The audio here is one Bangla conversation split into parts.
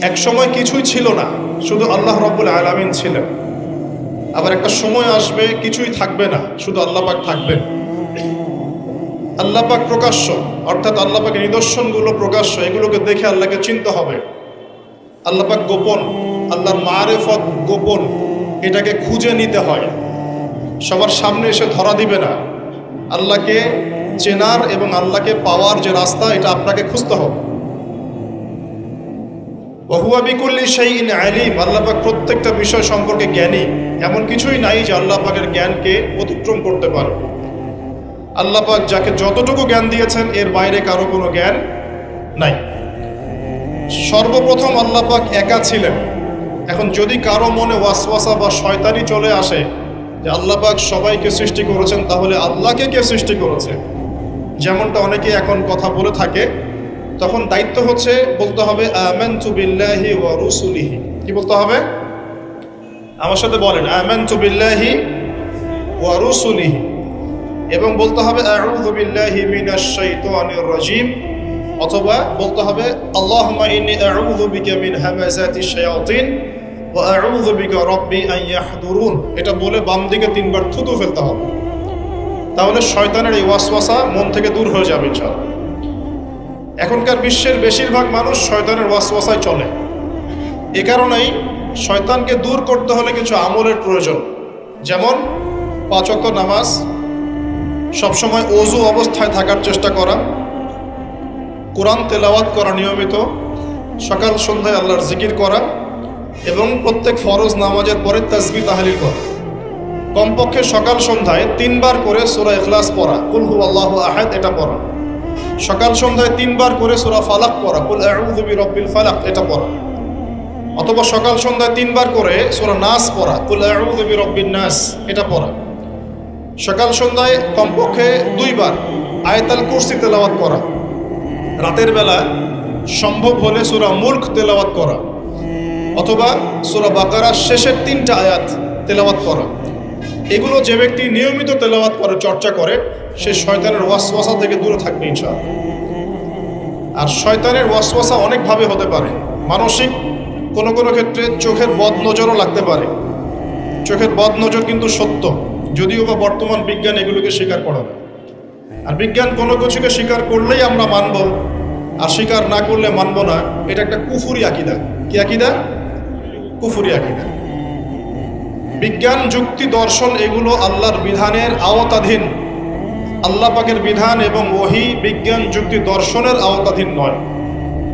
এক সময় কিছুই ছিল না, শুধু আল্লাহ রাব্বুল আলামিন ছিলেন। আবার একটা সময় আসবে কিছুই থাকবে না, শুধু আল্লাহ পাক থাকবেন। আল্লাহ পাক প্রকাশ্য, অর্থাৎ আল্লাহ পাকের নিদর্শনগুলো প্রকাশ্য, এগুলোকে দেখে আল্লাহকে চিনতে হবে। আল্লাহ পাক গোপন, আল্লাহর মারেফত গোপন, এটাকে খুঁজে নিতে হয়, সবার সামনে এসে ধরা দিবে না। আল্লাহকে চেনার এবং আল্লাহকে পাওয়ার যে রাস্তা, এটা আপনাকে খুঁজতে হবে। ওয়া হুয়া বিকুল্লি শাইইন আলিম, আল্লাহ পাক প্রত্যেকটা বিষয় সম্পর্কে জ্ঞানী। এমন কিছুই নাই যে আল্লাহ পাকের জ্ঞানকে অতিক্রম করতে পারে। আল্লাহ পাক যাকে যতটুকু জ্ঞান দিয়েছেন এর বাইরে কারো কোনো জ্ঞান নাই। সর্বপ্রথম আল্লাহ পাক একা ছিলেন। এখন যদি কারো মনে ওয়াসওয়াসা বা শয়তানি চলে আসে যে আল্লাহ পাক সবাইকে সৃষ্টি করেছেন, তাহলে আল্লাহকে কে সৃষ্টি করেছে, যেমনটা অনেকে এখন কথা বলে থাকে, তখন দায়িত্ব হচ্ছে বলতে হবে আমানতু বিল্লাহি ওয়া রুসুলিহি। কি বলতে হবে? আমার সাথে বলেন, আমানতু বিল্লাহি ওয়া রুসুলিহি। এবং বলতে হবে আউযু বিল্লাহি মিনাশ শাইতানির রাজিম, অথবা বলতে হবে আল্লাহুম্মা ইন্নী আউযু বিকা মিন হামাযাতিশ শায়াতিন ওয়া আউযু বিকা রাব্বি আন ইয়াহদুরুন। এটা বলে বাম দিকে 3 বার থুতু ফেলতে হবে, তাহলে শয়তানের এই ওয়াসওয়াসা মন থেকে দূর হয়ে যাবে ইনশাআল্লাহ। এখনকার বিশ্বের বেশিরভাগ মানুষ শয়তানের ওয়াসওয়াসায় চলে। এ কারণেই শয়তানকে দূর করতে হলে কিছু আমলের প্রয়োজন, যেমন 5 ওয়াক্ত নামাজ, সবসময় ওযু অবস্থায় থাকার চেষ্টা করা, কোরআন তেলাওয়াত করা নিয়মিত, সকাল সন্ধ্যায় আল্লাহর জিকির করা এবং প্রত্যেক ফরজ নামাজের পরে তাসবিহ তাহলিল করা। কমপক্ষে সকাল সন্ধ্যায় 3 বার করে সূরা ইখলাস পড়া, কুল হুয়াল্লাহু আহাদ এটা পড়া। সকাল সন্ধ্যায় 3 বার করে সূরা ফালাক পড়া, কুল আউযু বিরাব্বিল ফালাক এটা পড়া। অথবা সকাল সন্ধ্যায় 3 বার করে সূরা নাস পড়া, কুল আউযু বিরাব্বিন নাস এটা পড়া। সকাল সন্ধ্যায় কমপক্ষে 2 বার আয়াতুল কুরসি তেলাওয়াত করা। রাতের বেলা সম্ভব হলে সূরা মুলক তেলাওয়াত করা, অথবা সূরা বাকারার শেষের 3টা আয়াত তেলাওয়াত করা। এগুলো যে ব্যক্তি নিয়মিত তেলাওয়াত করে, চর্চা করে, সে শয়তানের ওয়াসওয়াসা থেকে দূরে থাকবে ইনশাআল্লাহ। আর শয়তানের ওয়াসওয়াসা অনেকভাবে হতে পারে। মানসিক, কোনো কোনো ক্ষেত্রে চোখের বদনজরও লাগতে পারে। চোখের বদনজর কিন্তু সত্য, যদিও বা বর্তমান বিজ্ঞান এগুলোকে স্বীকার করে না। আর বিজ্ঞান কোনো কিছুকে স্বীকার করলেই আমরা মানব, আর স্বীকার না করলে মানব না, এটা একটা কুফরি আকীদা। কি আকীদা? কুফরি আকীদা। বিজ্ঞান, যুক্তি, দর্শন এগুলো আল্লাহর বিধানের আওতাধীন। আল্লাহ পাকের বিধান এবং ওহী বিজ্ঞান, যুক্তি, দর্শনের আওতাধীন নয়।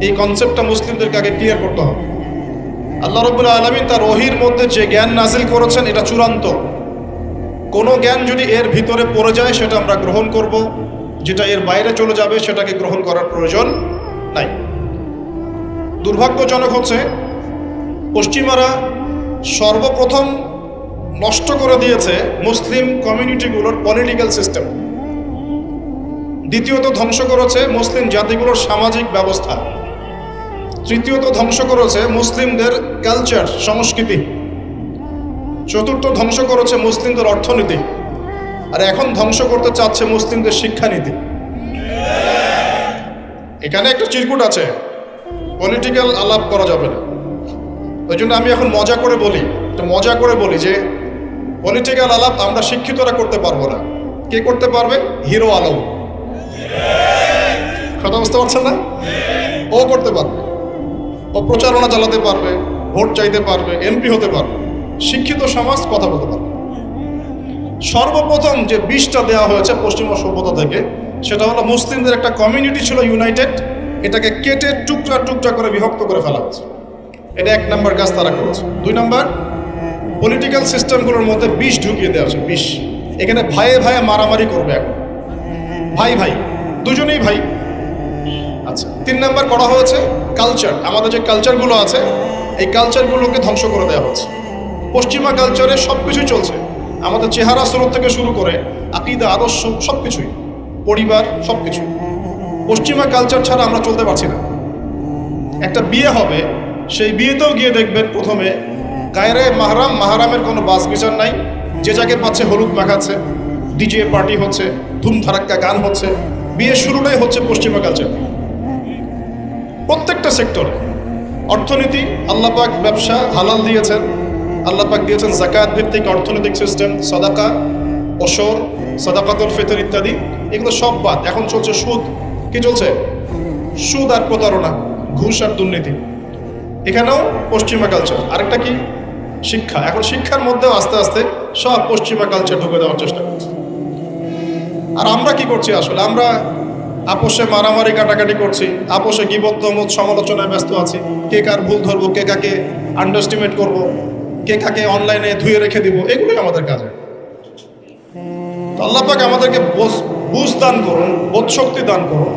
এই কনসেপ্টটা মুসলিমদেরকে আগে ক্লিয়ার করতে হবে। আল্লাহ রাব্বুল আলামিন তার ওহীর মধ্যে যে জ্ঞান নাজিল করেছেন এটা চূড়ান্ত। কোনো জ্ঞান যদি এর ভিতরে পড়ে যায় সেটা আমরা গ্রহণ করব, যেটা এর বাইরে চলে যাবে সেটাকে গ্রহণ করার প্রয়োজন নাই। দুর্ভাগ্যজনক হচ্ছে পশ্চিমারা সর্বপ্রথম নষ্ট করে দিয়েছে মুসলিম কমিউনিটিগুলোর পলিটিক্যাল সিস্টেম। দ্বিতীয়ত ধ্বংস করেছে মুসলিম জাতিগুলোর সামাজিক ব্যবস্থা। তৃতীয়ত ধ্বংস করেছে মুসলিমদের কালচার, সংস্কৃতি। চতুর্থ ধ্বংস করেছে মুসলিমদের অর্থনীতি। আর এখন ধ্বংস করতে চাচ্ছে মুসলিমদের শিক্ষানীতি। এখানে একটা চিরকুট আছে, পলিটিক্যাল আলাপ করা যাবে না। ওই জন্য আমি এখন মজা করে বলি যে পলিটিক্যাল আলাপ আমরা শিক্ষিতরা করতে পারবো না। কে করতে পারবে? হিরো আলম। কথা বুঝতে পারছেন না? ও করতে পারবে, ও প্রচারণা চালাতে পারবে, ভোট চাইতে পারবে, এমপি হতে পারবে। শিক্ষিত সমাজ কথা বলতে পারবে। সর্বপ্রথম যে বিষটা দেওয়া হয়েছে পশ্চিমা সভ্যতা থেকে, সেটা হলো মুসলিমদের একটা কমিউনিটি ছিল ইউনাইটেড, এটাকে কেটে টুকরা টুকরা করে বিভক্ত করে ফেলা হয়েছে। এটা 1 নম্বর কাজ তারা করেছে। 2 নম্বর, পলিটিক্যাল সিস্টেমগুলোর মধ্যে বিষ ঢুকিয়ে দেওয়া হয়েছে। বিষ, এখানে ভাইয়ে ভাইয়ে মারামারি করবে এখন, ভাই ভাই, দুজনেই ভাই। আচ্ছা, 3 নম্বর করা হয়েছে কালচার। আমাদের যে কালচারগুলো আছে এই কালচারগুলোকে ধ্বংস করে দেওয়া হচ্ছে। পশ্চিমা কালচারে সব কিছুই চলছে, আমাদের চেহারা স্রোত থেকে শুরু করে আকীদা, আদর্শ, সব কিছুই, পরিবার, সব কিছু। পশ্চিমা কালচার ছাড়া আমরা চলতে পারছি না। একটা বিয়ে হবে, সেই বিয়েতেও গিয়ে দেখবেন প্রথমে গায়রে মাহরাম, মাহরামের কোনো বাস বিচার নাই, যে যাকে পাচ্ছে হলুদ মাখাচ্ছে, ডিজে পার্টি হচ্ছে, ধুমধারাক্কা গান হচ্ছে। বিয়ের শুরুটাই হচ্ছে পশ্চিমা কালচার। প্রত্যেকটা সেক্টরে। অর্থনীতি, আল্লাহ পাক ব্যবসা হালাল দিয়েছেন, আল্লাহ পাক দিয়েছেন যাকাত ভিত্তিক অর্থনৈতিক সিস্টেম, সাদাকা, ওশর, সাদাকাতুল ফিতর ইত্যাদি, এগুলো সব বাদ। এখন চলছে সুদ। কি চলছে? সুদ আর প্রতারণা, ঘুষ আর দুর্নীতি। এখানেও পশ্চিমা কালচার। আরেকটা কি? শিক্ষা। এখন শিক্ষার মধ্যেও আস্তে আস্তে সব পশ্চিমা কালচার ঢুকে দেওয়ার চেষ্টা করছে। আর আমরা কি করছি আসলে? আমরা আপোষে মারামারি কাটাকাটি করছি, আপোষে গীবত তহমত সমালোচনায় ব্যস্ত আছি। কে কার ভুল ধরবো, কে কাকে আন্ডারস্টিমেট করব, কে কাকে অনলাইনে ধুয়ে রেখে দিব, এগুলোই আমাদের কাজ। আল্লাহ পাক আমাদেরকে বুঝ দান করুন, বোধ শক্তি দান করুন,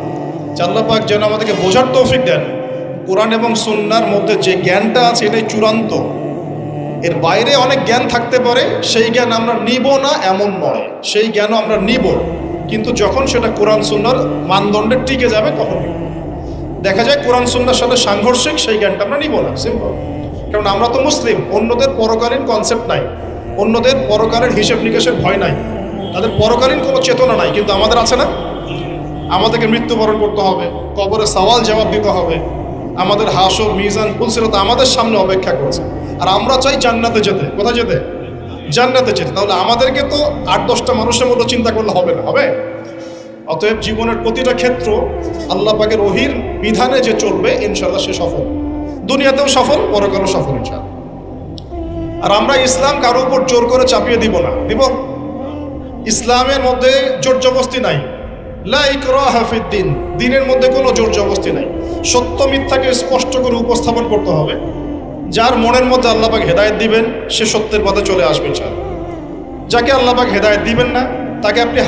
যে আল্লাহ পাক যেন আমাদেরকে বোঝার তৌফিক দেন। কোরআন এবং সুন্নাহর মধ্যে যে জ্ঞানটা আছে এটাই চূড়ান্ত। এর বাইরে অনেক জ্ঞান থাকতে পারে, সেই জ্ঞান আমরা নিব না এমন নয়, সেই জ্ঞানও আমরা নিব, কিন্তু যখন সেটা কোরআন সুন্নাহর মানদণ্ডে টিকে যাবে তখন দেখা যায় কোরআন সুন্নাহর সাথে সাংঘর্ষিক, সেই জ্ঞানটা আমরা নিব না। সিম্পল। কারণ আমরা তো মুসলিম, অন্যদের পরকালীন কনসেপ্ট নাই, অন্যদের পরকালের হিসেব নিকেশের ভয় নাই, তাদের পরকালীন কোনো চেতনা নাই, কিন্তু আমাদের আছে না। আমাদেরকে মৃত্যুবরণ করতে হবে, কবরে সওয়াল জবাব দিতে হবে, আমাদের হাসর মিজান পুলসিরাত আমাদের সামনে অপেক্ষা করছে, আর আমরা চাই জান্নাতে যেতে। কোথায় যেতে? জান্নাতে যেতে। তাহলে আমাদেরকে তো 8-10টা মানুষের মতো চিন্তা করলে হবে না, হবে? অতএব জীবনের প্রতিটা ক্ষেত্র আল্লাহ পাকের ওহীর বিধানে যে চলবে, ইনশাআল্লাহ সে সফল, দুনিয়াতেও সফল, পরকালেও সফল ইনশাআল্লাহ। আর আমরা ইসলাম কারো উপর জোর করে চাপিয়ে দিব না। দিব? ইসলামের মধ্যে জোর জবরদস্তি নাই। লা ইকরাহা ফিদ্দিন, দ্বীনের মধ্যে কোনো জোর জবরদস্তি নাই। সত্য মিথ্যাকে স্পষ্ট করে উপস্থাপন করতে হবে। যার মনের মধ্যে আল্লাহ পাক হেদায়েত দিবেন, সে সত্যের পথে চলে আসবে ইনশাআল্লাহ। যাকে আল্লাহ পাক হেদায়েত দিবেন না, তাকে আপনি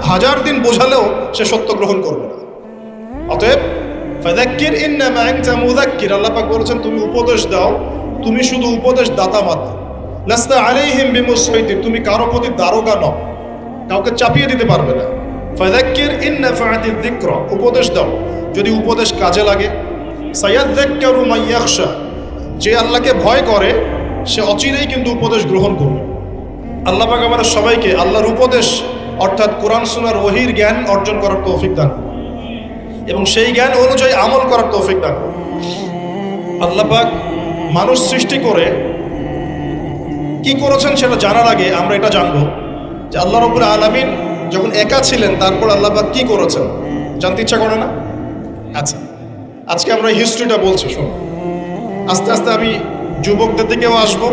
হাজার দিন বোঝালেও সে সত্য গ্রহণ করবে না। অতএব ফাযাক্কির ইন্নামা আনতা মুযাক্কির, আল্লাহ পাক বলেছেন তুমি উপদেশ দাও, তুমি শুধু উপদেশ দাতা মাত্র। লাস্তা আলাইহিম বিমুসাইতির, তুমি কারো প্রতি দারোগা নও, কাউকে চাপিয়ে দিতে পারবে না। ফাযাক্কির ইন নাফাআতিয যিকরা, উপদেশ দাও, যদি উপদেশ কাজে লাগে। সায়াযাক্কারু মান ইয়াখশা, যে আল্লাহকে ভয় করে সে অচিরেই কিন্তু উপদেশ গ্রহণ করবে। আল্লাহ পাক আমাদের সবাইকে আল্লাহর উপদেশ অর্থাৎ কোরআন সুন্নাহর ওহীর জ্ঞান অর্জন করার তৌফিক দান করুন এবং সেই জ্ঞান অনুযায়ী আমল করার তৌফিক দান করুন। আল্লাহ পাক মানুষ সৃষ্টি করে কি করেছেন সেটা জানার আগে আমরা এটা জানবো যে আল্লাহ রাব্বুল আলামিন যখন একা ছিলেন তারপর আল্লাহ পাক কি করেছেন, জানতে ইচ্ছা করে না? আচ্ছা, আজকে আমরা হিস্ট্রিটা বলছি, শোনো। আস্তে আস্তে আমি যুবকদের দিকেও আসবো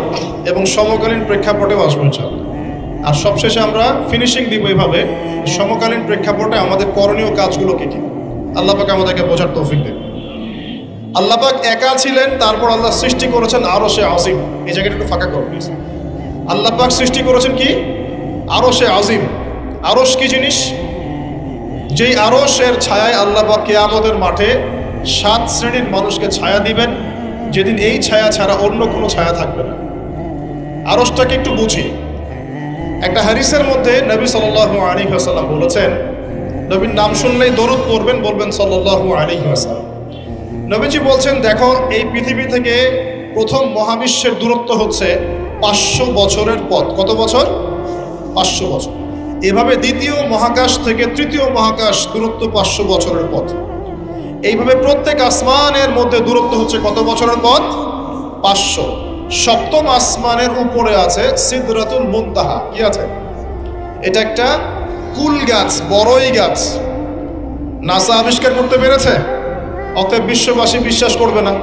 এবং সমকালীন প্রেক্ষাপটেও আসবো ইনশাআল্লাহ। আর সবশেষে আমরা ফিনিশিং দিব এভাবে, সমকালীন প্রেক্ষাপটে আমাদের করণীয় কাজগুলো কি কি। আল্লাহ পাক আমাদেরকে বোঝার তৌফিক দেন। আল্লাহ পাক একা ছিলেন, তারপর আল্লাহ সৃষ্টি করেছেন আরশে আজিম। এই জায়গাটা একটু ফাঁকা করো প্লিজ। আল্লাহ পাক সৃষ্টি করেছেন কি? আরশে আজিম। আরশ কি জিনিস? যেই আরশের ছায়ায় আল্লাহ পাক কিয়ামতের মাঠে 7 শ্রেণীর মানুষকে ছায়া দিবেন, যেদিন এই ছায়া ছাড়া অন্য কোনো ছায়া থাকবে না। আরশটাকে একটু বুঝি। একটা হাদিসের মধ্যে নবী সাল্লাল্লাহু আলাইহি ওয়াসাল্লাম বলেছেন, নবীর নাম শুনলেই দরুদ পড়বেন, বলবেন সাল্লাল্লাহু আলাইহি ওয়াসাল্লাম। নবীজি বলছেন, দেখো এই পৃথিবী থেকে প্রথম মহাবিশ্বের দূরত্ব হচ্ছে 500 বছরের পথ। কত বছর? 500 বছর। এভাবে দ্বিতীয় মহাকাশ থেকে তৃতীয় মহাকাশ দূরত্ব 500 বছরের পথ। এইভাবে প্রত্যেক আসমানের মধ্যে দূরত্ব হচ্ছে কত বছরের পথ? 500। সপ্তম আসমানের উপরে আছে সিদরাতুল মুনতাহা। কি আছে? এটা একটা কুল গাছ, বড়ই গাছ। নাসা আবিষ্কার করতে পেরেছে, অতএব বিশ্ববাসী বিশ্বাস করবে না।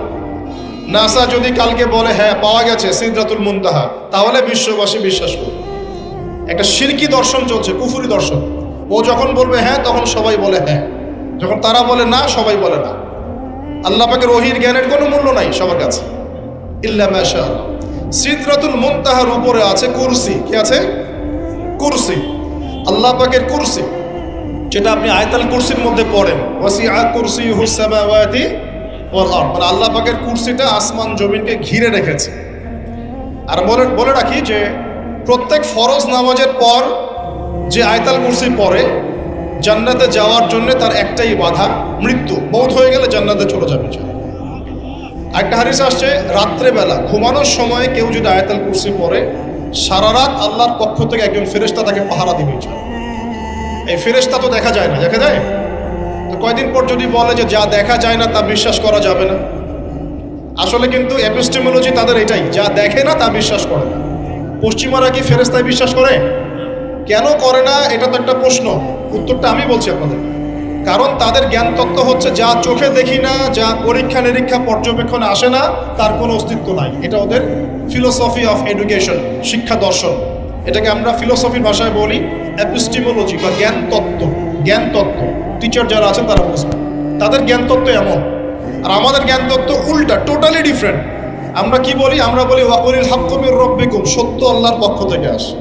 নাসা যদি কালকে বলে হ্যাঁ পাওয়া গেছে সিদরাতুল মুনতাহা, তাহলে বিশ্ববাসী বিশ্বাস করবে। একটা শিরকি দর্শন চলছে, কুফরি দর্শন। ও যখন বলবে হ্যাঁ তখন সবাই বলে হ্যাঁ, যখন তারা বলে না সবাই বলে না। আল্লাহ পাকের ওহীর জ্ঞানের কোনো মূল্য নাই সবার কাছে, ইল্লা মাশাআল্লাহ। সিদরাতুল মুনতাহার উপরে আছে কুরসি। কি আছে? কুরসি। আল্লাহ পাকের কুরসি, যেটা আপনি আয়াতুল কুরসির মধ্যে পড়েন, ওয়াসিআ কুরসিয়ুহুস সামাওয়াতি ওয়াল আরদ, মানে আল্লাহ পাকের কুরসিটা আসমান জমিনকে ঘিরে রেখেছে। আর বলে রাখি যে প্রত্যেক ফরজ নামাজের পর যে আয়াতুল কুরসি পড়ে, জান্নাতে যাওয়ার জন্য তার একটাই বাধা, মৃত্যু। মৌত হয়ে গেলে জান্নাতে চলে যাবে। একটা হাদিস আসছে, রাত্রেবেলা ঘুমানোর সময় কেউ যদি আয়াতুল কুরসি পড়ে, সারা রাত আল্লাহর পক্ষ থেকে একজন ফেরেশতা তাকে পাহারা দিবে। এই ফেরেশতা তো দেখা যায় না, দেখা যায়? তো কয়দিন পর যদি বলে যে যা দেখা যায় না তা বিশ্বাস করা যাবে না, আসলে কিন্তু এপিস্টেমোলজি তাদের এটাই, যা দেখে না তা বিশ্বাস করে না। পশ্চিমারা কি ফেরেশতায় বিশ্বাস করে? কেন করে না? এটা তো একটা প্রশ্ন, উত্তরটা আমি বলছি আপনাদের। কারণ তাদের জ্ঞান তত্ত্ব হচ্ছে যা চোখে দেখি না, যা পরীক্ষা নিরীক্ষা পর্যবেক্ষণে আসে না, তার কোনো অস্তিত্ব নাই। এটা ওদের ফিলোসফি অফ এডুকেশন, শিক্ষা দর্শন। এটাকে আমরা ফিলোসফির ভাষায় বলি এপিস্টেমোলজি বা জ্ঞান তত্ত্ব। জ্ঞান তত্ত্ব টিচার যারা আছেন তারা বুঝবেন, তাদের জ্ঞান তত্ত্ব এমন। আর আমাদের জ্ঞান তত্ত্ব উল্টা, টোটালি ডিফারেন্ট। আমরা কি বলি? আমরা বলি ওয়াকুলিল হাক্কু মির রাব্বিকুম, সত্য আল্লাহর পক্ষ থেকে আসে।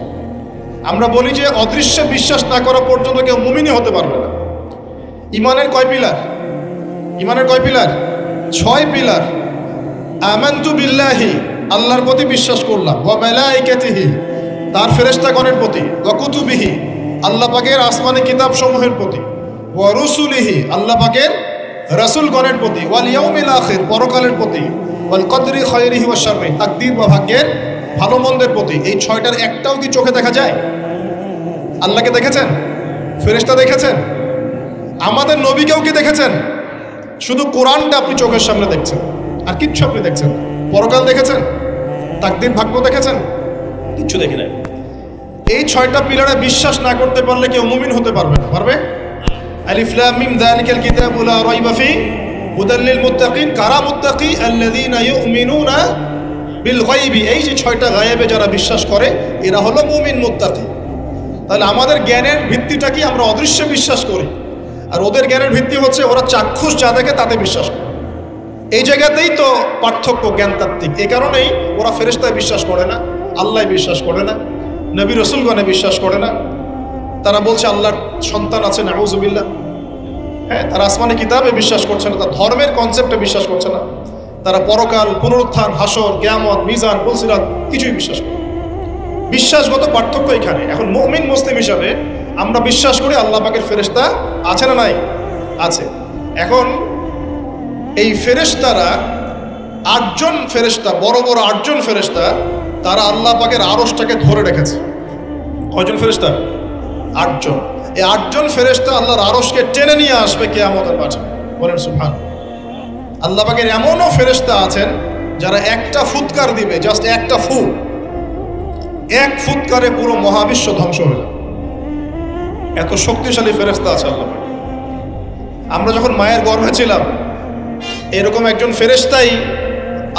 আমরা বলি যে অদৃশ্যে বিশ্বাস না করা পর্যন্ত কেউ মুমিনই হতে পারবে না। ইমানের কয় পিলার? ইমানের কয় পিলার? 6 পিলার। আমানতু বিল্লাহি, আল্লাহর প্রতি বিশ্বাস করলাম, ওয়া মালাইকাতিহি, তার ফেরেশতাগণের প্রতি, ওয়া কুতুবিহি, আল্লাহ পাকের আসমানি কিতাব সমূহের প্রতি, ওয়া রুসুলিহি, আল্লাহ পাকের রাসূলগণের প্রতি, ওয়াল ইয়াউমিল আখির, পরকালের প্রতি, ওয়াল কদরি খায়রিহি ওয়া শাররিহি, তাকদীর বা ভাগ্যের ভালো মন্দের প্রতি। এই 6টার একটাও কি চোখে দেখা যায়? আল্লাহকে দেখেছেন? ফেরেশতা দেখেছেন? আমাদের নবীকেও কি দেখেছেন? শুধু কোরআনটা আপনি চোখের সামনে দেখছেন, আর কিচ্ছু আপনি দেখছেন। পরকাল দেখেছেন? তাকদীর ভাগ্য দেখেছেন? কিচ্ছু দেখি নাই। এই 6টা পিলারে বিশ্বাস না করতে পারলে কেউ মুমিন হতে পারবে না। পারবে? আলিফ লাম মিম যালিকাল কিতাবু লা রাইবা ফি হুদাল লিল মুত্তাকিন। কারা মুত্তাকি? আল্লাযীনা ইউমিনুনা বিল গায়বি। এই যে 6টা গায়েবে যারা বিশ্বাস করে এরা হলো মুমিন, মুত্তাকি। তাহলে আমাদের জ্ঞানের ভিত্তিটা কি? আমরা অদৃশ্যে বিশ্বাস করি, আর ওদের জ্ঞানের ভিত্তি হচ্ছে ওরা চাক্ষুষ যা দেখে তাতে বিশ্বাস করে। এই জায়গাতেই তো পার্থক্য জ্ঞানতাত্ত্বিক। এই কারণেই ওরা ফেরেশতায় বিশ্বাস করে না, আল্লাহ বিশ্বাস করে না, নবী রসুলগণে বিশ্বাস করে না। তারা বলছে আল্লাহর সন্তান আছে, নাউযুবিল্লাহ। হ্যাঁ, তারা আসমানি কিতাবে বিশ্বাস করছে না, তারা ধর্মের কনসেপ্টে বিশ্বাস করছে না। তারা পরকাল, পুনরুত্থান, হাসর, কিয়ামত, মিজান, পুলসিরাত কিছুই বিশ্বাস করে। বিশ্বাসগত পার্থক্য এখানে। এখন মুমিন মুসলিম হিসাবে আমরা বিশ্বাস করি আল্লাহ পাকের ফেরেশতা আছে না নাই? আছে। এখন এই ফেরেশতারা 8জন ফেরেশতা, বড় বড় 8জন ফেরেশতা, তারা আল্লাহ পাকের আরশটাকে ধরে রেখেছে। কয়জন ফেরেশতা? 8জন। এই 8জন ফেরেশতা আল্লাহর আরশকে টেনে নিয়ে আসবে কিয়ামতের মাঠে। বলেন সুবহান। আল্লাহ পাকের এমনও ফেরেশতা আছেন যারা একটা ফুৎকার দিবে, জাস্ট একটা ফু, এক ফুৎকারে পুরো মহাবিশ্ব ধ্বংস হয়ে যাবে। এত শক্তিশালী ফেরেশতা আছে আল্লাহ পাক। আমরা যখন মায়ের গর্ভে ছিলাম, এরকম একজন ফেরেশতাই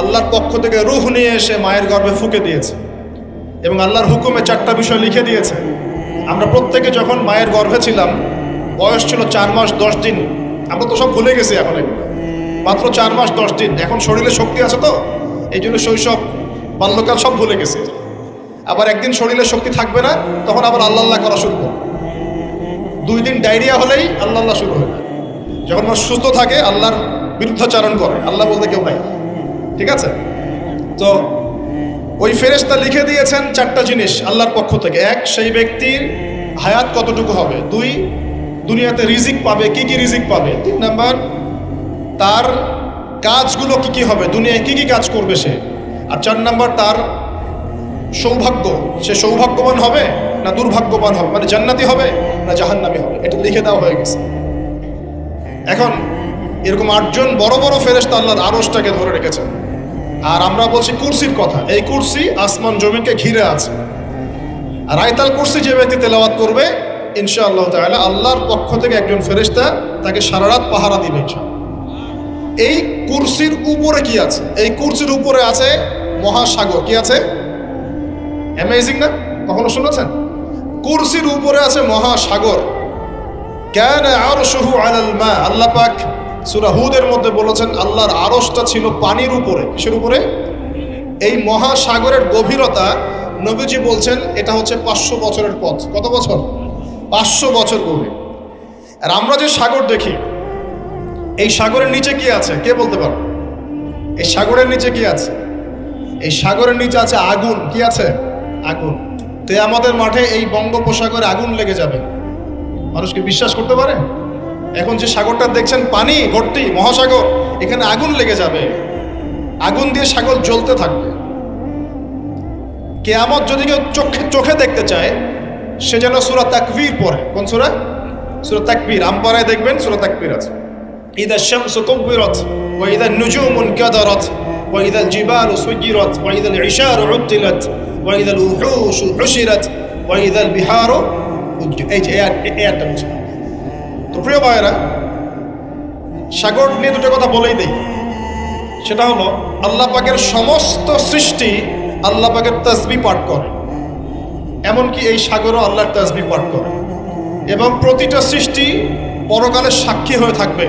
আল্লাহর পক্ষ থেকে রূহ নিয়ে এসে মায়ের গর্ভে ফুঁকে দিয়েছে এবং আল্লাহর হুকুমে 4টা বিষয় লিখে দিয়েছে। আমরা প্রত্যেকে যখন মায়ের গর্ভে ছিলাম, বয়স ছিল 4 মাস 10 দিন। আমরা তো সব ভুলে গেছি এখন, মাত্র 4 মাস 10 দিন। এখন শরীরে শক্তি আছে তো, এই জন্য শৈশব, বাল্যকাল সব ভুলে গেছি। আবার একদিন শরীরে শক্তি থাকবে না, তখন আবার আল্লাহ আল্লাহ করা শুরু করবে। 2 দিন ডায়রিয়া হলেই আল্লাহ আল্লাহ শুরু হয়ে যায়। যখন মানুষ সুস্থ থাকে আল্লাহর বিরুদ্ধাচারণ করে, আল্লাহ বলতে কেউ নাই। ঠিক আছে? তো ওই ফেরেশতা লিখে দিয়েছেন 4টা জিনিস আল্লাহর পক্ষ থেকে। 1, সেই ব্যক্তির হায়াত কতটুকু হবে। 2, দুনিয়াতে রিজিক পাবে, কি কি রিজিক পাবে। 3 নাম্বার, তার কাজগুলো কি কি হবে, দুনিয়ায় কি কি কাজ করবে সে। আর 4 নাম্বার, তার সৌভাগ্য, সে সৌভাগ্যবান হবে না দুর্ভাগ্যবান হবে, মানে জান্নাতি হবে না জাহান্নামী হবে। এটা লিখে দেওয়া হয়ে গেছে। এখন এরকম 8জন বড় বড় ফেরেশতা আল্লাহর আরশটাকে ধরে রেখেছেন। আর আমরা বলছি কুরসির কথা। এই কুরসি আসমান জমিনকে ঘিরে আছে। আর আয়াতুল কুরসি যে ব্যক্তি তেলাওয়াত করবে ইনশাআল্লাহ তাআলা, আল্লাহর পক্ষ থেকে একজন ফেরেশতা তাকে সারা রাত পাহারা দিবে ইনশাআল্লাহ। এই কুরসির উপরে কি আছে? এই কুরসির উপরে আছে মহাসাগর। কি আছে? অ্যামেজিং না? কখনো শুনেছেন? কুরসির উপরে আছে মহাসাগর। কানা আরশুহু আলাল মা। আল্লাহ পাক সূরা হুদের মধ্যে বলেছেন আল্লাহর আরশটা ছিল পানির উপরে। কিসের উপরে? এই মহাসাগরের গভীরতা নবীজি বলছেন এটা হচ্ছে 500 বছরের পথ। কত বছর? 500 বছর গভীর। আর আমরা যে সাগর দেখি, এই সাগরের নিচে কি আছে কে বলতে পারবে? এই সাগরের নিচে কি আছে? এই সাগরের নিচে আছে আগুন। কি আছে? আগুন। তো আমাদের মাঠে এই বঙ্গোপসাগরে আগুন লেগে যাবে, মানুষকে বিশ্বাস করতে পারে? এখন যে সাগরটা দেখছেন পানি ভর্তি, মহাসাগর, এখানে আগুন লেগে যাবে, আগুন দিয়ে সাগর জ্বলতে থাকবে। কিয়ামত যদি কেউ চোখে দেখতে চায়, সে যেন সূরা তাকবীর পড়ে। কোন সূরা? সূরা তাকবীর, আমপারায় দেখবেন সূরা তাকবীর আছে। ইযা শামসু কুবিরাত ওয়া ইযা নুজুমু কাদারাত ওয়া ইযা জিবালু সুজিরাত ওয়া ইযা ইশারু উতিলাত ওয়া ইযা উহুশু হুশিরাত ওয়া ইযা বিহারু এই যে একটা বুঝে। তো প্রিয় ভাইরা, সাগর নিয়ে দুটো কথা বলেই দেই। সেটা হলো আল্লাহ পাকের সমস্ত সৃষ্টি আল্লাহ পাকের তাসবিহ পাঠ করে, এমনকি এই সাগরও আল্লাহর তাসবিহ পাঠ করে। এবং প্রতিটা সৃষ্টি পরকালে সাক্ষী হয়ে থাকবে।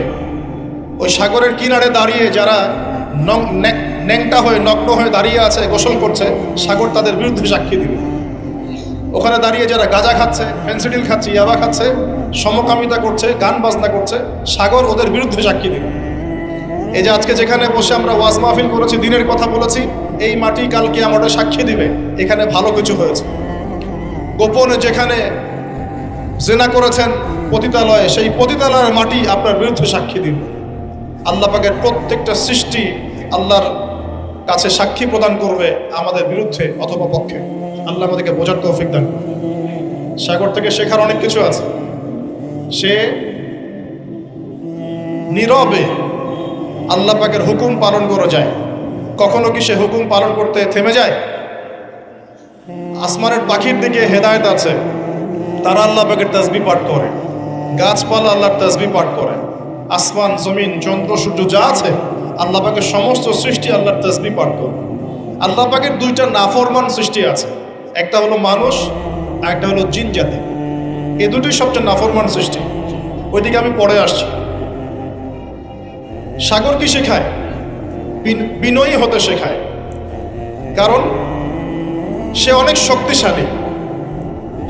ওই সাগরের কিনারে দাঁড়িয়ে যারা ন্যাংটা হয়ে নগ্ন হয়ে দাঁড়িয়ে আছে, গোসল করছে, সাগর তাদের বিরুদ্ধে সাক্ষী দিবে। ওখানে দাঁড়িয়ে যারা গাঁজা খাচ্ছে, ফেন্সিডিল খাচ্ছে, ইয়াবা খাচ্ছে, সমকামিতা করছে, গান বাজনা করছে, সাগর ওদের বিরুদ্ধে সাক্ষী দিবে। এই যে আজকে যেখানে বসে আমরা ওয়াজ মাহফিল করেছি, দিনের কথা বলেছি, এই মাটি কালকে আমাদের সাক্ষী দিবে এখানে ভালো কিছু হয়েছে। গোপনে যেখানে জিনা করেছেন পতিতালয়ে, সেই পতিতালয়ের মাটি আপনার বিরুদ্ধে সাক্ষী দিবে। আল্লাহ পাকের প্রত্যেকটা সৃষ্টি আল্লাহর কাছে সাক্ষী প্রদান করবে আমাদের বিরুদ্ধে অথবা পক্ষে। আল্লাহ আমাদেরকে বোঝার তৌফিক দান করুন। সাগর থেকে শেখার অনেক কিছু আছে। সে নীরবে আল্লাহ পাকের হুকুম পালন করে যায়। কখনো কি সে হুকুম পালন করতে থেমে যায়? আসমানের পাখির দিকে হেদায়েত আছে, তারা আল্লাহ পাকের তাসবিহ পাঠ করে। গাছপালা আল্লাহর তাসবিহ পাঠ করে। আসমান, জমিন, চন্দ্র, সূর্য যা আছে আল্লাহ পাকের সমস্ত সৃষ্টি আল্লাহর তাসবিহ পাঠ করে। আল্লাহ পাকের দুইটা নাফরমান সৃষ্টি আছে, একটা হলো মানুষ আর একটা হলো জিন জাতি। এই দুটোই সবচেয়ে নাফরমান সৃষ্টি। ওইদিকে আমি পরে আসছি। সাগর কি শেখায়? বিনয়ী হতে শেখায়। কারণ সে অনেক শক্তিশালী,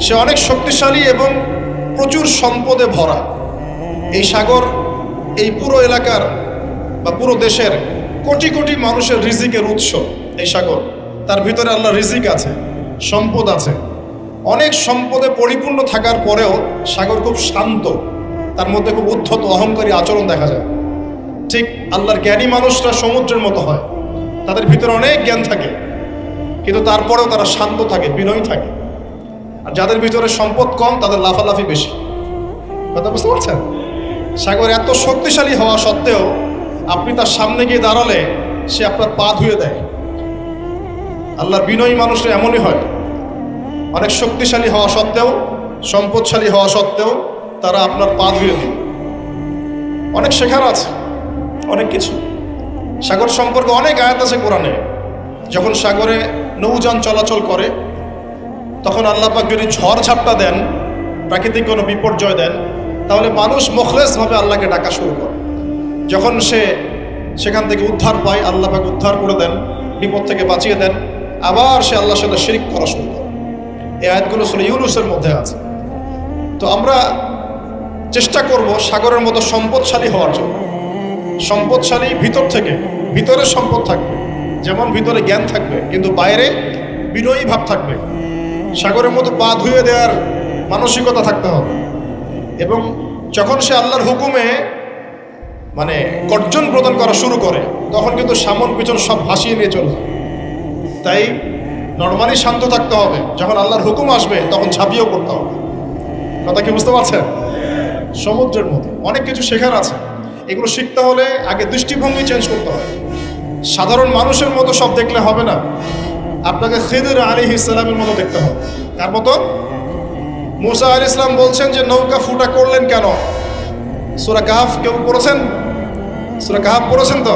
সে অনেক শক্তিশালী এবং প্রচুর সম্পদে ভরা। এই সাগর এই পুরো এলাকার বা পুরো দেশের কোটি কোটি মানুষের রিজিকের উৎস। এই সাগর, তার ভিতরে আল্লাহ রিজিক আছে, সম্পদ আছে। অনেক সম্পদে পরিপূর্ণ থাকার পরেও সাগর খুব শান্ত, তার মধ্যে খুব উদ্ধত অহংকারী আচরণ দেখা যায়। ঠিক আল্লাহর জ্ঞানী মানুষরা সমুদ্রের মতো হয়, তাদের ভিতরে অনেক জ্ঞান থাকে, কিন্তু তারপরেও তারা শান্ত থাকে, বিনয়ী থাকে। আর যাদের ভিতরে সম্পদ কম তাদের লাফালাফি বেশি। কথা বুঝতে পারছেন? সাগর এত শক্তিশালী হওয়া সত্ত্বেও আপনি তার সামনে গিয়ে দাঁড়ালে সে আপনার পা ধুয়ে দেয়। আল্লাহর বিনয়ী মানুষরা এমনই হয়, অনেক শক্তিশালী হওয়া সত্ত্বেও, সম্পদশালী হওয়া সত্ত্বেও তারা আপনার পা ধুয়ে দেয়। অনেক শেখার আছে, অনেক কিছু। সাগর সম্পর্কে অনেক আয়াত আছে কোরআনে। যখন সাগরে নৌযান চলাচল করে তখন আল্লাহ পাক যদি ঝড় ঝাপটা দেন, প্রাকৃতিক কোনো বিপর্যয় দেন, তাহলে মানুষ মুখলেসভাবে আল্লাহকে ডাকা শুরু করে। যখন সে সেখান থেকে উদ্ধার পায়, আল্লাহ পাক উদ্ধার করে দেন, বিপদ থেকে বাঁচিয়ে দেন, আবার সে আল্লাহর সাথে শিরক করা শুরু করে। এই আয়াতগুলো সূরা ইউনূসের মধ্যে আছে। তো আমরা চেষ্টা করব সাগরের মতো সম্পদশালী হওয়ার জন্য। সম্পদশালী ভিতর থেকে, ভিতরে সম্পদ থাকবে, যেমন ভিতরে জ্ঞান থাকবে কিন্তু বাইরে বিনয়ী ভাব থাকবে। সাগরের মতো পা ধুয়ে দেওয়ার মানসিকতা থাকতে হবে। এবং যখন সে আল্লাহর হুকুমে মানে গর্জন প্রদান করা শুরু করে তখন কিন্তু সামন পিছন সব ভাসিয়ে নিয়ে চলে যায়। তাই নর্মালি শান্ত থাকতে হবে, যখন আল্লাহর হুকুম আসবে তখন ঝাঁপিয়েও পড়তে হবে। কথা কি বুঝতে পারছেন? সমুদ্রের মতো অনেক কিছু শেখার আছে। এগুলো শিখতে হলে আগে দৃষ্টিভঙ্গি চেঞ্জ করতে হবে। সাধারণ মানুষের মতো সব দেখলে হবে না, আপনাকে খিদর আলাইহিস সালামের মতো দেখতে হবে। তার মতো মুসা আলাইহিস সালাম বলছেন যে নৌকা ফুটা করলেন কেন? সূরা কাহফ কেউ পড়েছেন? সূরা কাহফ পড়েছেন তো?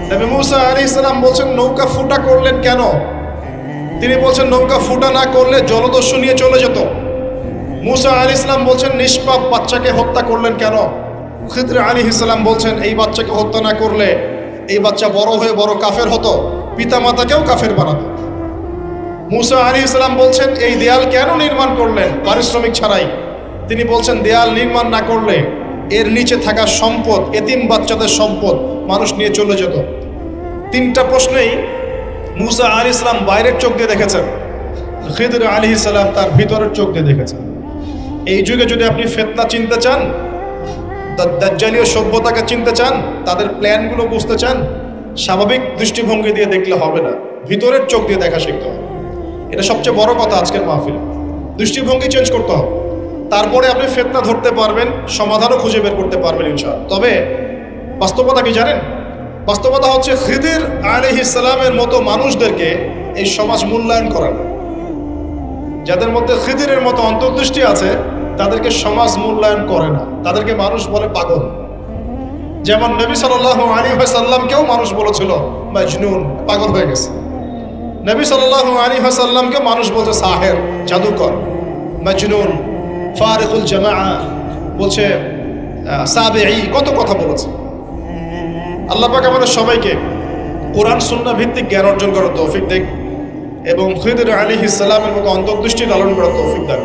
নবী মুসা আলাইহিস সালাম বলছেন নৌকা ফুটা করলেন কেন? তিনি বলছেন নৌকা ফুটা না করলে জলদস্যু নিয়ে চলে যেত। মুসা আলাইহিস সালাম বলছেন নিষ্পাপ বাচ্চাকে হত্যা করলেন কেন? খিদর আলাইহিস সালাম বলছেন এই বাচ্চাকে হত্যা না করলে এই বাচ্চা বড় হয়ে বড় কাফের হতো, পিতামাতাকেও কাফের বানাতো। মুসা আলাইহিস সালাম বলছেন এই দেয়াল কেন নির্মাণ করলেন পারিশ্রমিক ছাড়াই? তিনি বলছেন দেয়াল নির্মাণ না করলে এর নিচে থাকা সম্পদ, এতিম বাচ্চাদের সম্পদ মানুষ নিয়ে চলে যেত। তিনটা প্রশ্নেই মুসা আলাইহিস সালাম বাইরের চোখ দিয়ে দেখেছেন, খিদর আলাইহিস সালাম তার ভিতরের চোখ দিয়ে দেখেছেন। এই যুগে যদি আপনি ফিতনা চিনতে চান, দাজ্জালীয় সভ্যতাকে চিনতে চান, তাদের প্ল্যানগুলো বুঝতে চান, স্বাভাবিক দৃষ্টিভঙ্গি দিয়ে দেখলে হবে না, ভিতরের চোখ দিয়ে দেখা শিখতে হবে। এটা সবচেয়ে বড় কথা আজকের মাহফিলে। দৃষ্টিভঙ্গি চেঞ্জ করতে হবে, তারপরে আপনি ফিতনা ধরতে পারবেন, সমাধানও খুঁজে বের করতে পারবেন ইনশাআল্লাহ। তবে বাস্তবতা কি জানেন? বাস্তবতা হচ্ছে খিদির আলাইহিস সালামের মতো মানুষদেরকে এই সমাজ মূল্যায়ন করে না। যাদের মধ্যে খিদিরের মতো অন্তর্দৃষ্টি আছে তাদেরকে সমাজ মূল্যায়ন করে না, তাদেরকে মানুষ বলে পাগল। যেমন নবী সাল্লাল্লাহু আলাইহি ওয়াসাল্লামকেও মানুষ বলেছিল মাজনুন, পাগল হয়ে গেছে। নবী সাল্লাল্লাহু আলাইহি ওয়াসাল্লামকে মানুষ বলছে সাহের, জাদুকর, মাজনুন, ফারিকুল জামাআ, বলছে সাবিঈ, কত কথা বলেছে। আল্লাহ পাক আমাদের সবাইকে কোরআন সুন্নাহ ভিত্তিক জ্ঞান অর্জন করার তৌফিক দেন এবং খিদির আলাইহিস সালামের মতো অন্তর্দৃষ্টি লালন করার তৌফিক দেন।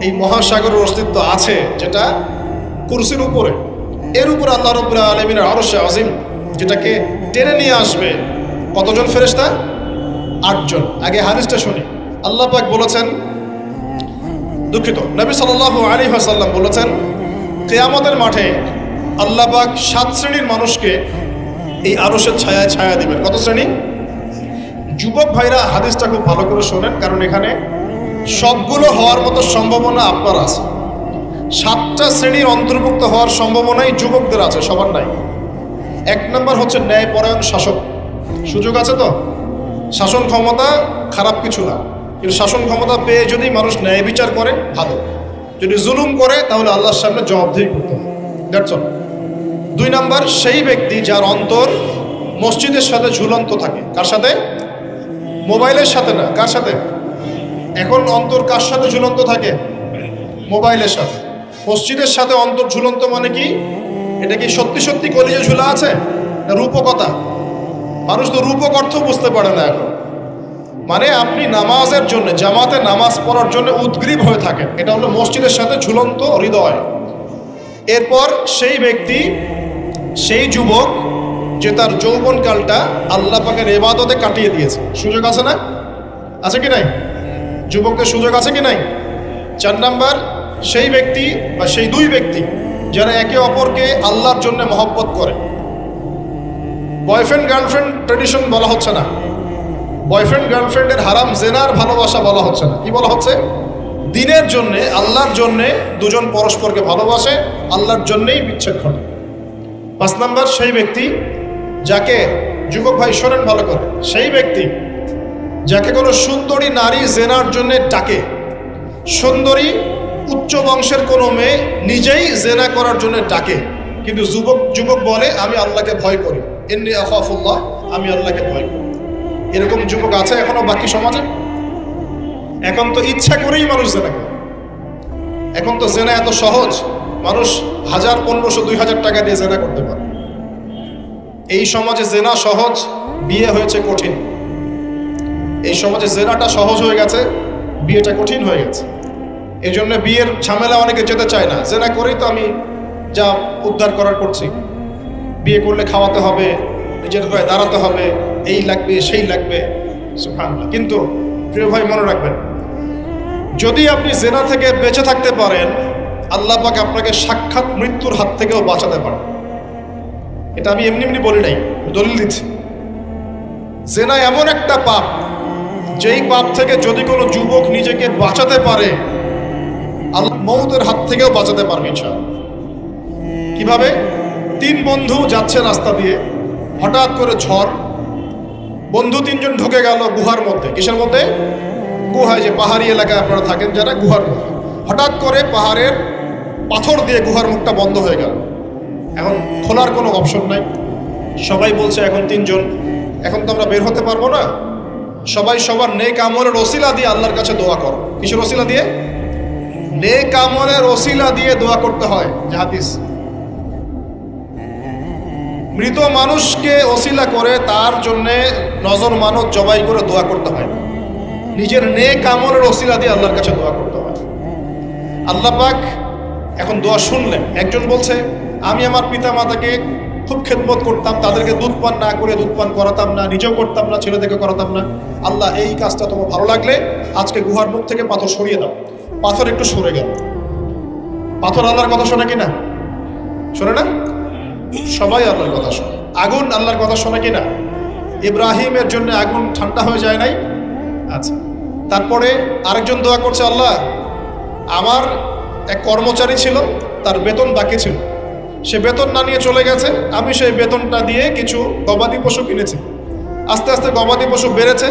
এই মহাসাগরের অস্তিত্ব আছে যেটা কুরসির উপরে, এর উপরে আল্লাহ রাব্বুল আলামিনের আরশ আজিম, যেটাকে টেনে নিয়ে আসবে কতজন ফেরেশতা? 8 জন। আগে হাদিসটা শুনি। আল্লাহ পাক বলেছেন, দুঃখিত, নবী সাল্লাল্লাহু আলাইহি ওয়াসাল্লাম বলেছেন, কিয়ামতের মাঠে আল্লাহ পাক 7 শ্রেণীর মানুষকে এই আরশের ছায়ায় ছায়া দিবেন। কত শ্রেণী? যুবক ভাইরা হাদিসটা খুব ভালো করে শোনেন, কারণ এখানে সবগুলো হওয়ার মতো সম্ভাবনা আপনার আছে। 7টা শ্রেণীর অন্তর্ভুক্ত হওয়ার সম্ভাবনাই যুবকদের আছে, সবার নাই। 1 নম্বর হচ্ছে ন্যায়পরায়ণ শাসক। সুযোগ আছে তো? শাসন ক্ষমতা খারাপ কিছু না, কিন্তু শাসন ক্ষমতা পেয়ে যদি মানুষ ন্যায় বিচার করে ভালো, যদি জুলুম করে তাহলে আল্লাহর সামনে জবাবদিহি করতে হবে। That's all. 2 নম্বর সেই ব্যক্তি যার অন্তর মসজিদের সাথে ঝুলন্ত থাকে। কার সাথে? মোবাইলের সাথে না। কার সাথে? এখন অন্তর কার সাথে ঝুলন্ত থাকে? মোবাইলের সাথে। মসজিদের সাথে অন্তর ঝুলন্ত মানে কি? এটা কি সত্যি সত্যি কলিজে ঝুলা আছে না রূপকথা? মানুষ তো রূপক অর্থ বুঝতে পারে না এখন। মানে আপনি নামাজের জন্য, জামাতে নামাজ পড়ার জন্য উদ্গ্রীব হয়ে থাকেন, এটা হলো মসজিদের সাথে ঝুলন্ত হৃদয়। এরপর সেই ব্যক্তি, সেই যুবক যে তার যৌবনকালটা আল্লাহ পাকের ইবাদতে কাটিয়ে দিয়েছে। সুযোগ আছে না? আছে কি নাই? যুবকদের সুযোগ আছে কি নাই? 4 নাম্বার সেই ব্যক্তি বা সেই 2 ব্যক্তি যারা একে অপরকে আল্লাহর জন্য মহব্বত করে। বয়ফ্রেন্ড গার্লফ্রেন্ড ট্রেডিশন বলা হচ্ছে না, বয়ফ্রেন্ড গার্লফ্রেন্ডের হারাম জেনার ভালোবাসা বলা হচ্ছে না। কি বলা হচ্ছে? দিনের জন্যে, আল্লাহর জন্যে দুজন পরস্পরকে ভালোবাসে, আল্লাহর জন্যেই বিচ্ছেদ ঘটে। 5 নাম্বার সেই ব্যক্তি যাকে, যুবক ভাই শোনেন ভালো করে, সেই ব্যক্তি যাকে কোনো সুন্দরী নারী জেনার জন্য ডাকে, সুন্দরী উচ্চ বংশের কোনো মেয়ে নিজেই জেনা করার জন্য ডাকে, কিন্তু যুবক বলে আমি আল্লাহকে ভয় করি, ইন্নী আখাফুল্লাহ, আমি আল্লাহকে ভয় করি। এরকম যুবক আছে এখনো বাকি সমাজে? এখন তো ইচ্ছা করেই মানুষ জেনা করে। এখন তো জেনা এত সহজ, মানুষ 1000, 1500, 2000 টাকা দিয়ে জেনা করতে পারে। এই সমাজে জেনা সহজ, বিয়ে হয়েছে কঠিন। এই সমাজে জেনাটা সহজ হয়ে গেছে, বিয়েটা কঠিন হয়ে গেছে। এই জন্য বিয়ের ঝামেলা অনেকে যেতে চায় না। জেনা করেই তো আমি যা উদ্ধার করার করছি, বিয়ে করলে খাওয়াতে হবে, নিজের গায়ে দাঁড়াতে হবে, এই লাগবে সেই লাগবে, সুবহানাল্লাহ। কিন্তু প্রিয় ভাই মনে রাখবেন, যদি আপনি জেনা থেকে বেঁচে থাকতে পারেন, আল্লাহ পাক আপনাকে সাক্ষাৎ মৃত্যুর হাত থেকেও বাঁচাতে পারেন। এটা আমি এমনি এমনি বলি নাই, দলিল দিচ্ছি। জেনা এমন একটা পাপ, যেই পাপ থেকে যদি কোনো যুবক নিজেকে বাঁচাতে পারে, আল্লাহ মউতের হাত থেকেও বাঁচাতে পারবে ইনশাআল্লাহ। কিভাবে? 3 বন্ধু যাচ্ছে রাস্তা দিয়ে, হঠাৎ করে ঝড়, বন্ধু 3 জন ঢুকে গেল গুহার মধ্যে। কিসের মধ্যে? গুহায়, যে পাহাড়ি এলাকায় আপনারা থাকেন যারা, গুহার মধ্যে। হঠাৎ করে পাহাড়ের পাথর দিয়ে গুহার মুখটা বন্ধ হয়ে গেল। এখন খোলার কোনো অপশন নাই। সবাই বলছে এখন 3 জন, এখন তো আমরা বের হতে পারবো না। সবাই সবার নেক আমলের ওসিলা দিয়ে আল্লাহর কাছে দোয়া করো। কিসের ওসিলা দিয়ে? নেক আমলের ওসিলা দিয়ে দোয়া করতে হয়। যে হাদিস, মৃত মানুষকে ওসিলা করে তার জন্যে নজর মানত জবাই করে দোয়া করতে হয়। নিজের নেক আমলের ওসিলা দিয়ে আল্লাহর কাছে দোয়া করতে হয়। আল্লাহ পাক এখন দোয়া শুনলেন। একজন বলছে আমি আমার পিতা মাতাকে খুব খেদমত করতাম, তাদেরকে দুধ পান না করে দুধ পান করাতাম না, নিজেও করতাম না, ছেলেদেরকে করাতাম না। আল্লাহ এই কাজটা তোমার ভালো লাগলে আজকে গুহার মুখ থেকে পাথর সরিয়ে দাও। পাথর একটু সরে গেল। পাথর আল্লাহর কথা শোনে কিনা? শোনে না? সবাই আল্লাহর কথা শোনে। আগুন আল্লাহর কথা শোনে কিনা? ইব্রাহিমের জন্য আগুন ঠান্ডা হয়ে যায় নাই? আচ্ছা, তারপরে আরেকজন দোয়া করছে, আল্লাহ আমার এক কর্মচারী ছিল, তার বেতন বাকি ছিল, সে বেতন না নিয়ে চলে গেছে। আমি সেই বেতনটা দিয়ে কিছু গবাদি পশু কিনেছি। আস্তে আস্তে গবাদি পশু বেড়েছে,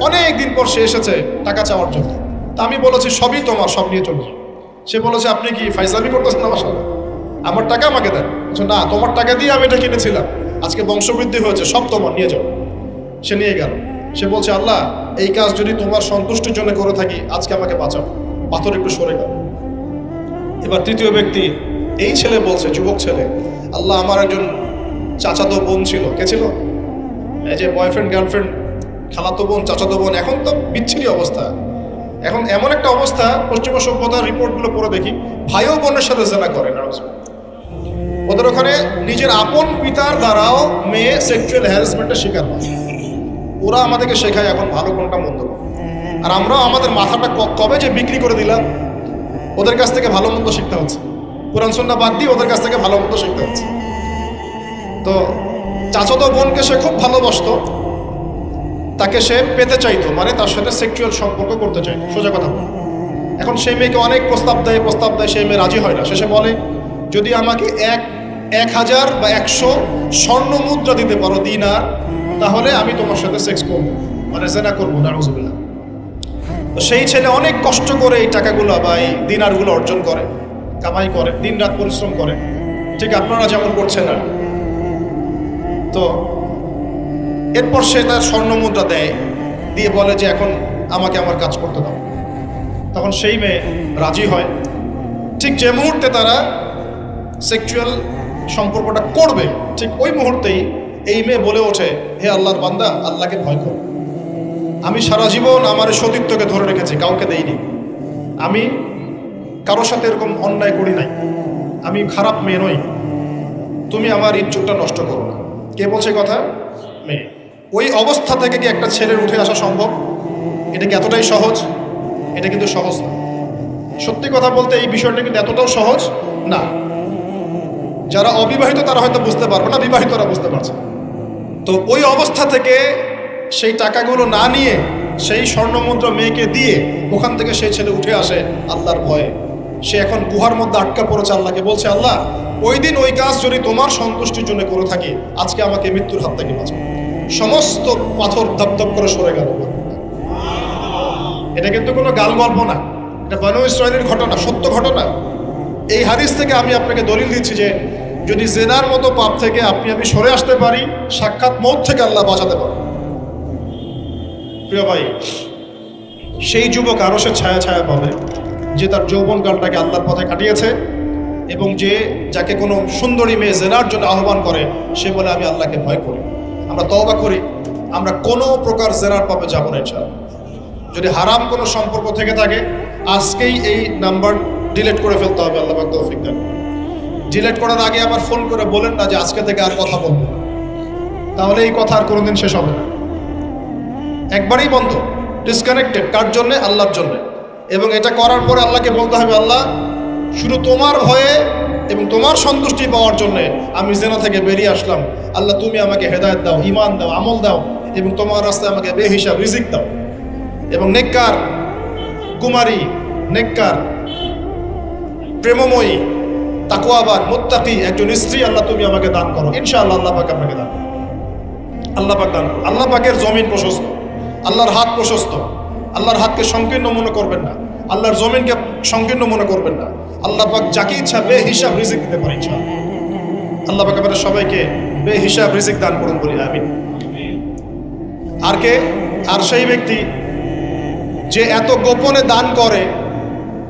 অনেক দিন পর সে এসেছে টাকা চাওয়ার জন্য। তা আমি বলেছি সবই তোমার, সব নিয়ে চলে যাও। সে বলেছে আপনি কি ফাইজলামি করতেছেন আমার সাথে? আমার টাকা আমাকে দেন। না, তোমার টাকা দিয়ে আমি এটা কিনেছিলাম, আজকে বংশবৃদ্ধি হয়েছে, সব তোমার, নিয়ে যাও। সে নিয়ে গেল। সে বলছে আল্লাহ, এই কাজ যদি তোমার সন্তুষ্টির জন্য করে থাকি, আজকে আমাকে বাঁচাও। পাথর একটু সরে গেল। এবার তৃতীয় ব্যক্তি, এই ছেলে বলছে, যুবক ছেলে, আল্লাহ আমার একজন চাচাতো বোন ছিল। কে ছিল? এই যে বয়ফ্রেন্ড গার্লফ্রেন্ড, খালাতো বোন, চাচাতো বোন, এখন তো বিচ্ছিরি অবস্থা। এখন এমন একটা অবস্থা, পশ্চিমা সভ্যতার রিপোর্টগুলো পড়ে দেখি, ভাই ও বোনের সাথে জেনা করে। ওদের ওখানে নিজের আপন পিতার দ্বারাও মেয়ে সেক্সুয়াল হ্যারাসমেন্টের শিকার হয়। ওরা আমাদেরকে শেখায় এখন ভালো কোনটা মন্দ, আর আমরাও আমাদের মাথাটা কবে যে বিক্রি করে দিলাম। ওদের কাছ থেকে ভালো মন্দ শিখতে হচ্ছে, কোরআন সুন্নাহ বাদ দিয়ে ওদের কাছ থেকে ভালো মন্দ শিখতে হচ্ছে। তো চাচাতো বোনকে সে খুব ভালোবাসতো, তাকে সে পেতে চাইতো, মানে তার সাথে সেক্সুয়াল সম্পর্ক করতে চাইতো, সোজা কথা বলে। এখন সেই মেয়েকে অনেক প্রস্তাব দেয়, সেই মেয়ে রাজি হয় না। শেষে বলে, যদি আমাকে 1000 বা 100 স্বর্ণ মুদ্রা দিতে পারো, দিনার, তাহলে আমি তোমার সাথে সেক্স করবো, মানে জেনা করবো। নাউজুবিল্লাহ। তো সেই ছেলে অনেক কষ্ট করে এই টাকাগুলো বা এই দিনারগুলো অর্জন করে, কামাই করে, দিন রাত পরিশ্রম করে, ঠিক আপনারা যেমন করছেন না। তো এরপর সে তার স্বর্ণ মুদ্রা দেয়, দিয়ে বলে যে এখন আমাকে আমার কাজ করতে দাও। তখন সেই মেয়ে রাজি হয়। ঠিক যে মুহূর্তে তারা সেক্সুয়াল সম্পর্কটা করবে, ঠিক ওই মুহূর্তেই এই মেয়ে বলে ওঠে, হে আল্লাহর বান্দা, আল্লাহকে ভয় করো। আমি সারা জীবন আমার সতীত্বকে ধরে রেখেছি, কাউকে দেইনি। আমি কারোর সাথে এরকম অন্যায় করি নাই, আমি খারাপ মেয়ে নই, তুমি আমার ইজ্জতটা নষ্ট করো না। কে বলছে কথা? মেয়ে। ওই অবস্থা থেকে কি একটা ছেলের উঠে আসা সম্ভব? এটা কি এতটাই সহজ? এটা কিন্তু সহজ না। সত্যি কথা বলতে এই বিষয়টা কিন্তু এতটাও সহজ না। যারা অবিবাহিত তারা হয়তো বুঝতে পারবে না, বিবাহিতরা বুঝতে পারছে। তো ওই অবস্থা থেকে সেই টাকাগুলো না নিয়ে সেই স্বর্ণমুদ্রা মেয়েকে দিয়ে ওখান থেকে সেই ছেলে উঠে আসে আল্লাহর ভয়ে। সে এখন গুহার মধ্যে আটকা পড়েছে, আল্লাহকে বলছে, আল্লাহ, ওই দিন ওই কাজ যদি তোমার সন্তুষ্টির জন্য করে থাকি, আজকে আমাকে মৃত্যুর হাত থেকে বাঁচাও। সমস্ত পাথর ধপধপ করে সরে গেল। এটা কিন্তু কোনো গাল গল্প না, এটা বনু ইসরাইলের ঘটনা, সত্য ঘটনা। এই হাদিস থেকে আমি আপনাকে দলিল দিচ্ছি যে যদি জেনার মতো পাপ থেকে আমি সরে আসতে পারি, সাক্ষাৎ মৌত থেকে আল্লাহ বাঁচাতে পারে। প্রিয় ভাই, সেই যুবক আরো সে ছায়া ছায়া পাবে যে তার যৌবনকালটাকে আল্লাহর পথে কাটিয়েছে, এবং যাকে কোনো সুন্দরী মেয়ে জেনার জন্য আহ্বান করে, সে বলে আমি আল্লাহকে ভয় করি। আমরা তওবা করি, আমরা কোনো প্রকার জেনার পাপে যাব না ইনশাআল্লাহ। যদি হারাম কোনো সম্পর্ক থেকে থাকে, আজকেই এই নাম্বার ডিলিট করে ফেলতে হবে। আল্লাহ পাক তৌফিক দেন। ডিলিট করার আগে আবার ফোন করে বলেন না যে আজকে থেকে আর কথা বলবো না, তাহলে এই কথা আর কোনোদিন শেষ হবে না। একবারই বন্ধ, ডিসকানেক্টেড। কার জন্য? আল্লাহর জন্য। এবং এটা করার পরে আল্লাহকে বলতে হবে, আল্লাহ, শুধু তোমার ভয়ে এবং তোমার সন্তুষ্টি পাওয়ার জন্য আমি জেনা থেকে বেরিয়ে আসলাম। আল্লাহ, তুমি আমাকে হেদায়েত দাও, ঈমান দাও, আমল দাও, এবং তোমার রাস্তায় আমাকে বেহিসাব রিজিক দাও। এবং নেককার কুমারী, নেককার প্রেমময়ী, তাকওয়াবান, মুত্তাকি একজন স্ত্রী আল্লাহ তুমি আমাকে দান করো। ইনশাআল্লাহ আল্লাহ পাক আপনাকে দান করো। আল্লাহ পাক দান করো। আল্লাহ পাকের জমিন প্রশস্ত, আল্লাহর হাত প্রশস্ত। আল্লাহর হাতকে সংকীর্ণ মনে করবেন না, আল্লাহর জমিনকে সংকীর্ণ মনে করবেন না। আল্লাহ পাক যাকে ইচ্ছা বেহিসাব রিজিক দিতে পারে ইনশাআল্লাহ। আল্লাহ পাক আমাদের সবাইকে বেহিসাব রিজিক দান করুন, বলি আমিন। আর সেই ব্যক্তি যে এত গোপনে দান করে,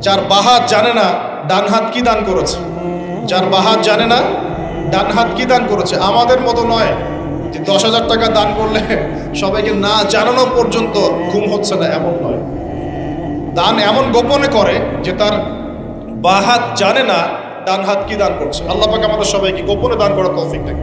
যার বাহাত জানে না ডান হাত কি দান করেছে, যার বাহাত জানে না ডান হাত কি দান করেছে। আমাদের মতো নয় যে 10,000 টাকা দান করলে সবাইকে না জানানো পর্যন্ত ঘুম হচ্ছে না, এমন নয়। দান এমন গোপনে করে যে তার বাহাত জানে না ডান হাত কি দান করছে। আল্লাহ পাক আমাদের সবাইকে গোপনে দান করার তৌফিক দেন।